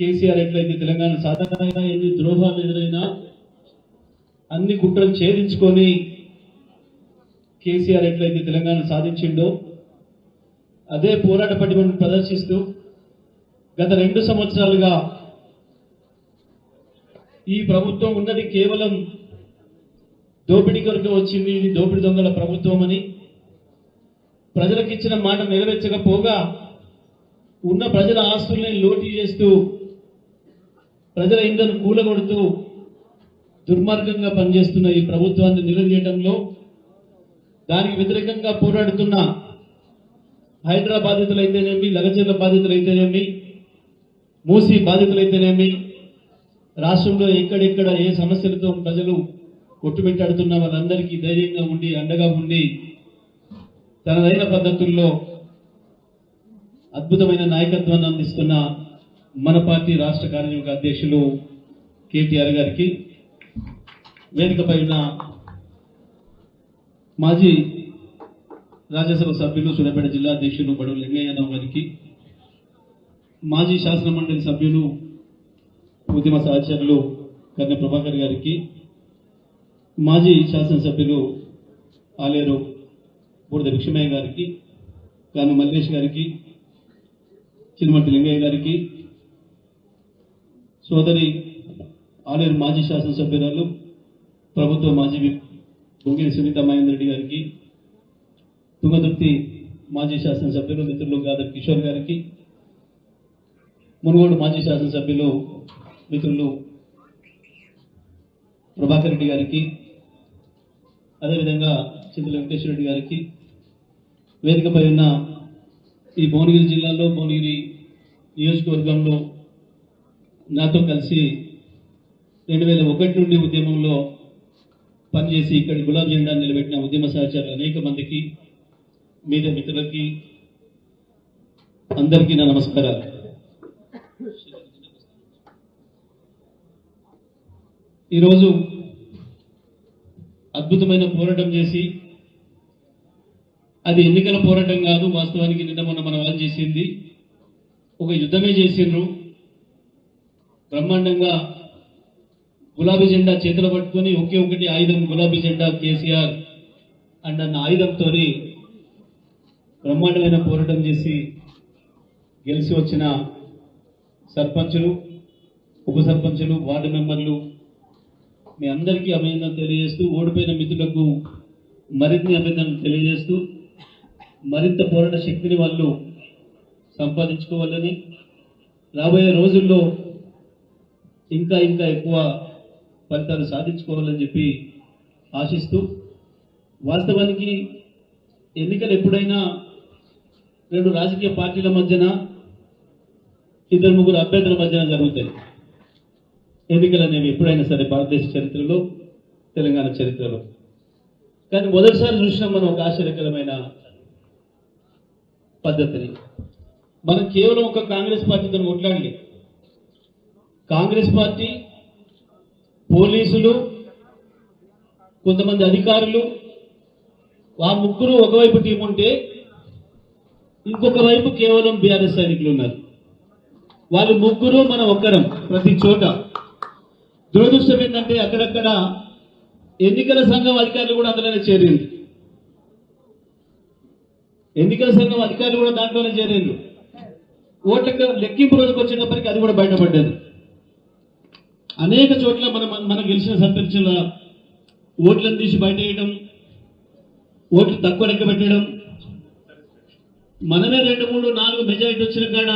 కేసీఆర్ ఎట్లయితే తెలంగాణ సాధారణ ఎన్ని ద్రోహాలు ఎదురైనా అన్ని కుట్రలు ఛేదించుకొని కేసీఆర్ ఎట్లయితే తెలంగాణ సాధించిండో అదే పోరాట పటిమను ప్రదర్శిస్తూ గత 2 సంవత్సరాలుగా ఈ ప్రభుత్వం ఉన్నది కేవలం దోపిడీ కొరకు వచ్చింది, ఇది దోపిడీ దొంగల ప్రభుత్వం అని ప్రజలకు ఇచ్చిన మాట నెరవేర్చకపోగా ఉన్న ప్రజల ఆస్తుల్ని లోటీ చేస్తూ ప్రజల ఇంధను కూలగొడుతూ దుర్మార్గంగా పనిచేస్తున్న ఈ ప్రభుత్వాన్ని నిలదీయడంలో దానికి వ్యతిరేకంగా పోరాడుతున్న హైడ్రా బాధితులైతేనేమి, లగచర్ల బాధితులైతేనేమి, మూసీ బాధితులైతేనేమి, రాష్ట్రంలో ఎక్కడెక్కడ ఏ సమస్యలతో ప్రజలు కొట్టుబెట్టాడుతున్న వాళ్ళందరికీ ధైర్యంగా ఉండి అండగా ఉండి తనదైన పద్ధతుల్లో అద్భుతమైన నాయకత్వాన్ని అందిస్తున్న మన పార్టీ రాష్ట్ర కార్యనిర్వాహక అధ్యక్షులు కేటీఆర్ గారికి, వేదికపై ఉన్న మాజీ రాజ్యసభ సభ్యులు సూర్యాపేట జిల్లా అధ్యక్షులు బడుగు లింగయ్య గారికి, మాజీ శాసన మండలి సభ్యులు ఉద్యమ సహచరులు కన్నె ప్రభాకర్ గారికి, మాజీ శాసనసభ్యులు ఆలేరు బూడిద భిక్షమయ్య గారికి, కాను మల్లేష్ గారికి, చిన్నమర్తి లింగయ్య గారికి, సోదరి ఆలేరు మాజీ శాసనసభ్యురాలు ప్రభుత్వ మాజీ బొంగిరి సునీత మహేందర్ రెడ్డి గారికి, తుంగతుర్తి మాజీ శాసనసభ్యులు మిత్రులు గాదర్ కిషోర్ గారికి, మునుగోడు మాజీ శాసనసభ్యులు మిత్రులు ప్రభాకర్ రెడ్డి గారికి, అదేవిధంగా చింతల వెంకటేశ్వర రెడ్డి గారికి, వేదికపై ఉన్న ఈ భువనగిరి జిల్లాలో భువనగిరి నియోజకవర్గంలో నాతో కలిసి 2001 నుండి ఉద్యమంలో పనిచేసి ఇక్కడి గులాబీ జెండా నిలబెట్టిన ఉద్యమ సహచరులు అనేక మందికి, మీద మిత్రులకి అందరికీ నా నమస్కారాలు. ఈరోజు అద్భుతమైన పోరాటం చేసి, అది ఎన్నికల పోరాటం కాదు, వాస్తవానికి నిన్న మొన్న మన వాళ్ళు చేసింది ఒక యుద్ధమే చేసిండ్రు. బ్రహ్మాండంగా గులాబీ జెండా చేతులు పట్టుకొని ఒకే ఒకటి ఆయుధం గులాబీ జెండా కేసీఆర్ అన్న ఆయుధంతో బ్రహ్మాండమైన పోరాటం చేసి గెలిచి వచ్చిన సర్పంచులు, ఉప సర్పంచులు, వార్డు మెంబర్లు మీ అందరికీ అభినందనలు తెలియజేస్తూ, ఓడిపోయిన మిత్రులకు మరిన్ని అభినందనలు తెలియజేస్తూ, మరింత పోరాట శక్తిని వాళ్ళు సంపాదించుకోవాలని, రాబోయే రోజుల్లో ఇంకా ఇంకా ఎక్కువ ఫలితాలు సాధించుకోవాలని చెప్పి ఆశిస్తూ, వాస్తవానికి ఎన్నికలు ఎప్పుడైనా 2 రాజకీయ పార్టీల మధ్యన, 2-3 అభ్యర్థుల మధ్యన జరుగుతాయి ఎన్నికలు అనేవి ఎప్పుడైనా సరే భారతదేశ చరిత్రలో, తెలంగాణ చరిత్రలో. కానీ మొదటిసారి చూసినాం మనం ఒక ఆశ్చర్యకరమైన పద్ధతిని. మనం కేవలం ఒక కాంగ్రెస్ పార్టీతో కొట్లాడలేదు. కాంగ్రెస్ పార్టీ, పోలీసులు, కొంతమంది అధికారులు, ఆ ముగ్గురు ఒకవైపు టీం ఉంటే ఇంకొక వైపు కేవలం బీఆర్ఎస్ సైనికులు ఉన్నారు. వాళ్ళు ముగ్గురు మనం ఒక్కరం ప్రతి చోట. దురదృష్టం ఏంటంటే అక్కడక్కడ ఎన్నికల సంఘం అధికారులు కూడా అందులోనే చేరింది. ఎన్నికల సంఘం అధికారులు కూడా దాంట్లోనే చేరిండ్రు. ఓట్ల లెక్కింపు రోజుకు వచ్చేటప్పటికి అది కూడా బయటపడ్డది. అనేక చోట్ల మనం గెలిచిన సర్పంచుల ఓట్లను తీసి బయట వేయడం, ఓట్లు తక్కువ లెక్క పెట్టడం, మనమే 2, 3, 4 మెజారిటీ వచ్చిన కాడ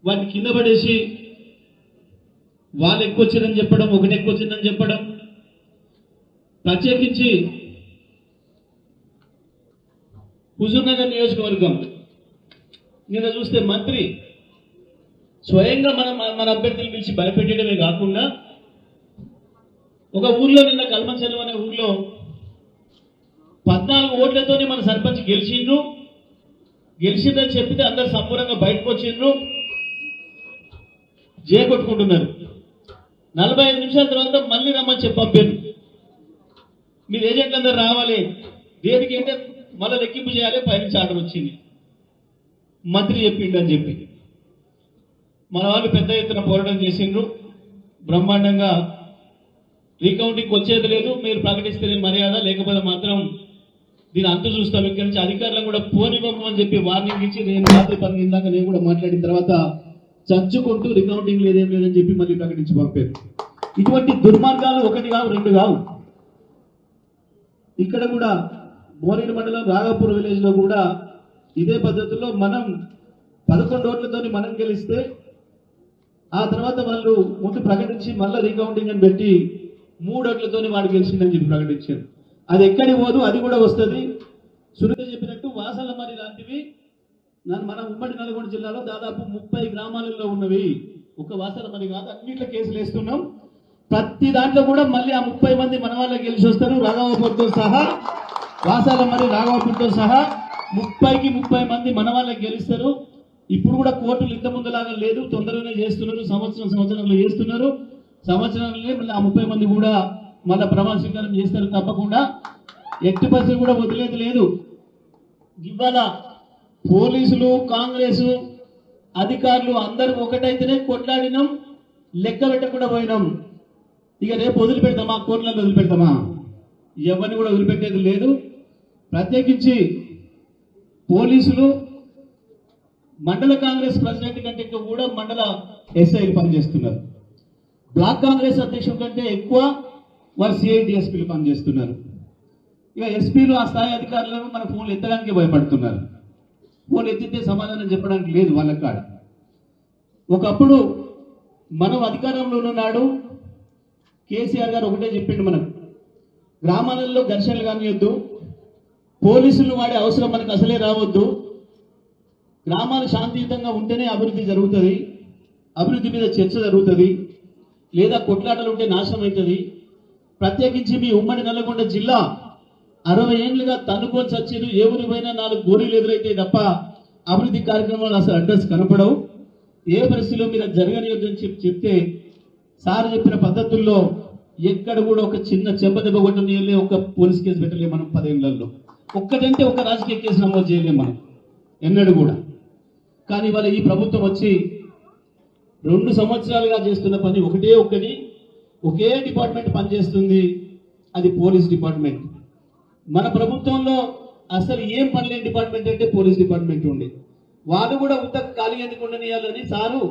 వాటిని కింద పడేసి వాళ్ళు ఎక్కువ వచ్చిందని చెప్పడం, ఒకటి ఎక్కువ వచ్చిందని చెప్పడం. ప్రత్యేకించి హుజూర్నగర్ నియోజకవర్గం నిన్న చూస్తే మంత్రి స్వయంగా మన అభ్యర్థులు పిలిచి భయపెట్టడమే కాకుండా, ఒక ఊర్లో నిన్న కల్మంచలం అనే ఊర్లో 14 ఓట్లతోనే మన సర్పంచ్ గెలిచిందని చెప్పితే అందరు సంపూర్ణంగా బయటకు వచ్చిండ్రు, కొట్టుకుంటున్నారు. 45 నిమిషాల తర్వాత మళ్ళీ రమ్మని చెప్పి పంపారు. మీరు ఏజెంట్లు అందరు రావాలి, దేనికి అంటే మళ్ళీ లెక్కింపు చేయాలి, పైనుంచి ఆర్డర్ వచ్చింది, మంత్రి చెప్పిండు అని చెప్పి. మన వాళ్ళు పెద్ద ఎత్తున పోరాటం చేసిండ్రు. బ్రహ్మాండంగా రీకౌంటింగ్ వచ్చేది లేదు, మీరు ప్రకటిస్తే మర్యాద, లేకపోతే మాత్రం దీని అంతు చూస్తాం. ఇక్కడి నుంచి అధికారులను కూడా పోనివ్వము అని చెప్పి వార్నింగ్ ఇచ్చి నేను రాత్రి 12 దాకా నేను కూడా మాట్లాడిన తర్వాత చచ్చుకుంటూ రికౌంటింగ్ లేదేం లేదని చెప్పి మళ్ళీ ప్రకటించి పంపారు. ఇటువంటి దుర్మార్గాలు ఒకటి కావు, రెండు కావు. ఇక్కడ కూడా బోనేరు మండలం రాఘాపూర్ విలేజ్ లో కూడా ఇదే పద్ధతిలో మనం 11 ఓట్లతో మనం గెలిస్తే ఆ తర్వాత వాళ్ళు ముందు ప్రకటించి మళ్ళీ రీకౌంటింగ్ అని పెట్టి 3 ఓట్లతో వాడు గెలిచిందని చెప్పి ప్రకటించారు. అది ఎక్కడి పోదు, అది కూడా వస్తుంది. సునీత చెప్పినట్టు వాసలమరి లాంటివి మన ఉమ్మడి నల్గొండ జిల్లాలో దాదాపు 30 గ్రామాలలో ఉన్నవి. ఒక వాసలమరి కాదు, అన్నిట్లో కేసులు వేస్తున్నాం. ప్రతి దాంట్లో కూడా మళ్ళీ ఆ 30 మంది మన వాళ్ళకి గెలిచి వస్తారు. రాఘవాపూర్తో సహా, వాసాలమరి రాఘవాపూర్తో సహా 30కి 30 మంది మన వాళ్ళకి గెలుస్తారు. ఇప్పుడు కూడా కోర్టులు ఇంత ముందులాగా లేదు, తొందరగానే చేస్తున్నారు. సంవత్సరంలో చేస్తున్నారు. సంవత్సరంలో మళ్ళీ ఆ 30 మంది కూడా మళ్ళీ ప్రమాణ స్వీకారం చేస్తారు. తప్పకుండా ఎట్టి పరిస్థితి కూడా వదిలేదు లేదు. ఇవాళ పోలీసులు, కాంగ్రెస్ అధికారులు అందరూ ఒకటైతేనే కొట్లాడినాం, లెక్క పెట్టకుండా పోయినాం. ఇక రేపు వదిలిపెడతామా? కోర్టులను వదిలిపెడతామా? ఎవరిని కూడా వదిలిపెట్టేది లేదు. ప్రత్యేకించి పోలీసులు మండల కాంగ్రెస్ ప్రెసిడెంట్ కంటే కూడా మండల ఎస్ఐలు పనిచేస్తున్నారు. బ్లాక్ కాంగ్రెస్ అధ్యక్షుడి కంటే ఎక్కువ వారు సిఐడిఎస్పీలు పనిచేస్తున్నారు. ఇక ఎస్పీలు ఆ స్థాయి అధికారులను మన ఫోన్లు ఎత్తడానికి భయపడుతున్నారు. ఫోన్ ఎత్తితే సమాధానం చెప్పడానికి లేదు వాళ్ళ కాడ. ఒకప్పుడు మనం అధికారంలో ఉన్నాడు కేసీఆర్ గారు ఒకటే చెప్పిండు, మనకు గ్రామాలలో ఘర్షణలు కానియొద్దు, పోలీసులను వాడే అవసరం మనకు అసలే రావద్దు, గ్రామాలు శాంతియుతంగా ఉంటేనే అభివృద్ధి జరుగుతుంది, అభివృద్ధి మీద చర్చ జరుగుతుంది, లేదా కొట్లాటలు ఉంటే నాశనం అవుతుంది. ప్రత్యేకించి మీ ఉమ్మడి నల్లగొండ జిల్లా 60 ఏళ్లుగా తన్నుకొని చచ్చారు. ఏ ఊరి పోయినా 4 గోరీలు ఎదురైతే తప్ప అభివృద్ధి కార్యక్రమాలు అసలు అడ్రస్ కనపడవు. ఏ పరిస్థితిలో మీరు జరగనియొద్దని చెప్తే సార్ చెప్పిన పద్ధతుల్లో ఎక్కడ కూడా ఒక చిన్న చెంపదెబ్బ కొట్టనియలే, ఒక పోలీస్ కేసు పెట్టలే మనం 10 ఏళ్లలో. ఒక్కటంటే ఒక రాజకీయ కేసు నమోదు చేయలేము మనం ఎన్నడూ కూడా. కానీ ఇవాళ ఈ ప్రభుత్వం వచ్చి 2 సంవత్సరాలుగా చేస్తున్న పని ఒకే డిపార్ట్మెంట్ పనిచేస్తుంది, అది పోలీస్ డిపార్ట్మెంట్. మన ప్రభుత్వంలో అసలు ఏం పనిలేని డిపార్ట్మెంట్ అంటే పోలీస్ డిపార్ట్మెంట్ ఉండే. వాళ్ళు కూడా ఉత్త ఖాళీ ఎందుకు ఉండనియాలని సారు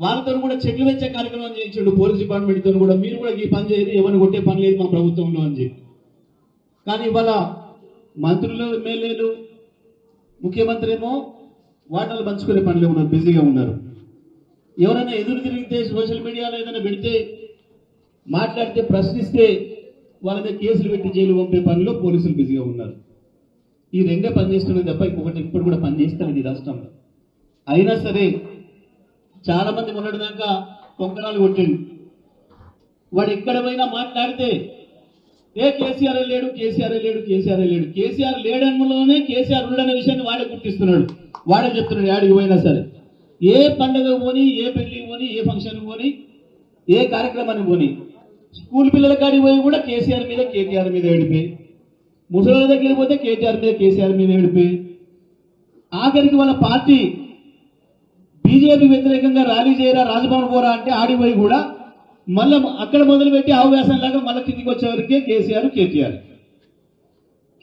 వాళ్ళతో కూడా చెట్లు పెంచే కార్యక్రమం చేయించాడు పోలీస్ డిపార్ట్మెంట్తో కూడా. మీరు కూడా ఈ పని చేయరు, ఎవరిని కొట్టే పని లేదు మా ప్రభుత్వంలో అని చెప్పి. కానీ ఇవాళ మంత్రులు, ఎమ్మెల్యేలు, ముఖ్యమంత్రి ఏమో వాటాలు పంచుకునే పనిలో ఉన్నారు, బిజీగా ఉన్నారు. ఎవరైనా ఎదురు తిరిగితే, సోషల్ మీడియాలో ఏదైనా పెడితే, మాట్లాడితే, ప్రశ్నిస్తే వాళ్ళ మీద కేసులు పెట్టి జైలు పంపే పనిలో పోలీసులు బిజీగా ఉన్నారు. ఈ రెండే పనిచేస్తున్నది తప్ప ఇంకొకటి ఇప్పుడు కూడా పనిచేస్తారు ఈ రాష్ట్రంలో. అయినా సరే చాలా మంది మొన్నటిదాకా పొంకరాలు కొట్టిండు. వాడు ఎక్కడ పోయినా మాట్లాడితే కేసీఆర్ లేడు, కేసీఆర్ లేడు, కేసీఆర్ లేడు. కేసీఆర్ లేడన్లోనే కేసీఆర్ ఉండనే విషయాన్ని వాడే గుర్తిస్తున్నాడు, వాడే చెప్తున్నాడు. యాడికి పోయినా సరే, ఏ పండుగ పోని, ఏ పెళ్లికి పోని, ఏ ఫంక్షన్ పోని, ఏ కార్యక్రమానికి పోని, స్కూల్ పిల్లల కాడికి పోయి కూడా కేసీఆర్ మీద, కేటీఆర్ మీద ఏడిపోయి, ముసలి దగ్గరికి పోతే కేటీఆర్ మీద, కేసీఆర్ మీద ఏడిపోయి, ఆఖరికి వాళ్ళ పార్టీ బీజేపీ వ్యతిరేకంగా ర్యాలీ చేయరా, రాజభవన్ పోరా అంటే ఆడిపోయి కూడా మళ్ళీ అక్కడ మొదలుపెట్టి అవకాశం లాగా మళ్ళీ కిందికి వచ్చేవరకే కేసీఆర్, కేటీఆర్.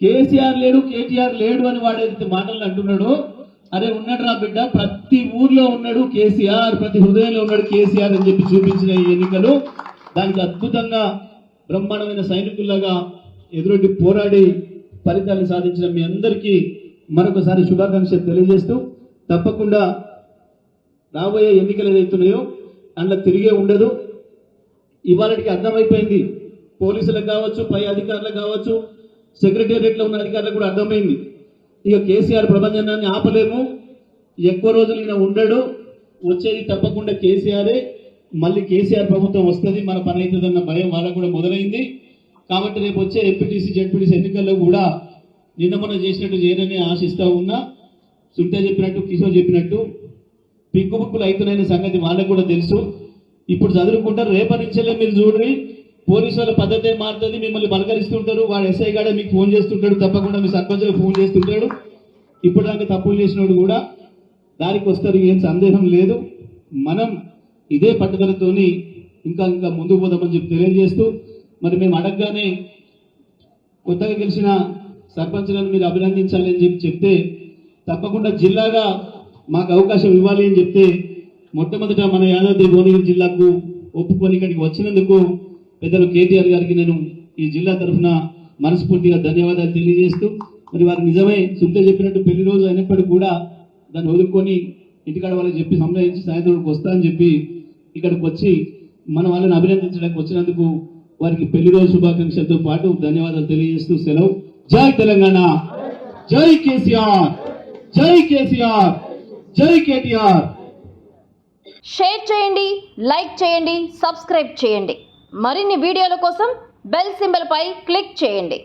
కేసీఆర్ లేడు, కేటీఆర్ లేడు అని వాడేది మాటలు అంటున్నాడు. అరే ఉన్నాడు రా బిడ్డ, ప్రతి ఊర్లో ఉన్నాడు కేసీఆర్, ప్రతి హృదయంలో ఉన్నాడు కేసీఆర్ అని చెప్పి చూపించిన ఈ ఎన్నికలు దానికి అద్భుతంగా బ్రహ్మాండమైన సైనికుల్లాగా ఎదురొడ్డి పోరాడి ఫలితాన్ని సాధించిన మీ అందరికీ మరొకసారి శుభాకాంక్షలు తెలియజేస్తూ, తప్పకుండా రాబోయే ఎన్నికలు ఏదైతున్నాయో అందులో తిరిగే ఉండదు. ఇవాళకి అర్థమైపోయింది, పోలీసులకు కావచ్చు, పై అధికారులకు కావచ్చు, సెక్రటేరియట్లో ఉన్న అధికారులకు కూడా అర్థమైంది. ఇక కేసీఆర్ ప్రపంచాన్ని ఆపలేము, ఎక్కువ రోజులు ఈయన ఉండడు, వచ్చేది తప్పకుండా కేసీఆరే. మళ్ళీ కేసీఆర్ ప్రభుత్వం వస్తుంది, మన పని అవుతుందన్న భయం వాళ్ళకు కూడా మొదలైంది. కాబట్టి రేపు వచ్చే ఎంపీటీసీ, జెడ్పీటీసీ ఎన్నికల్లో కూడా నిన్న మనం చేసినట్టు చేయరని ఆశిస్తూ ఉన్నా. సునీత చెప్పినట్టు, కిషోర్ చెప్పినట్టు పిక్కుబుక్కులు అవుతున్నాయనే సంగతి వాళ్ళకు కూడా తెలుసు. ఇప్పుడు చదువుకుంటారు, రేపటి నుంచే మీరు చూడండి పోలీసు వాళ్ళ పద్ధతే మారుతుంది, మిమ్మల్ని బలకరిస్తుంటారు. వాడు ఎస్ఐ గాడే మీకు ఫోన్ చేస్తుంటాడు, తప్పకుండా మీ సర్పంచ్లకు ఫోన్ చేస్తుంటాడు. ఇప్పుడు దాకా తప్పులు చేసినోడు కూడా దానికి వస్తారు, ఏం సందేహం లేదు. మనం ఇదే పట్టుదలతోని ఇంకా ఇంకా ముందుకు పోదామని చెప్పి తెలియజేస్తూ, మరి మేము అడగగానే కొత్తగా గెలిచిన సర్పంచ్లను మీరు అభినందించాలి అని చెప్పి చెప్తే, తప్పకుండా జిల్లాగా మాకు అవకాశం ఇవ్వాలి అని చెప్తే, మొట్టమొదట మన యాదాద్రి భువనగిరి జిల్లాకు ఒప్పుకొని ఇక్కడికి వచ్చినందుకు పెద్దలు కేటీఆర్ గారికి నేను ఈ జిల్లా తరఫున మనస్ఫూర్తిగా ధన్యవాదాలు తెలియజేస్తూ, మరి వారు నిజమే సుప్త చెప్పినట్టు పెళ్లి రోజు అయినప్పటికీ కూడా దాన్ని వదులుకొని ఇంటికాడ వాళ్ళకి చెప్పి సంప్రదించి సాయంత్రం వస్తా అని చెప్పి ఇక్కడికి వచ్చి మన వాళ్ళని అభినందించడానికి వచ్చినందుకు వారికి పెళ్లి రోజు శుభాకాంక్షలతో పాటు ధన్యవాదాలు తెలియజేస్తూ సెలవు. జై తెలంగాణ, జై కేసీఆర్, జై కేసీఆర్, జై కేటీఆర్. షేర్ చేయండి, లైక్ చేయండి, సబ్స్క్రైబ్ చేయండి. మరిన్ని వీడియోల కోసం బెల్ సింబల్ పై క్లిక్ చేయండి.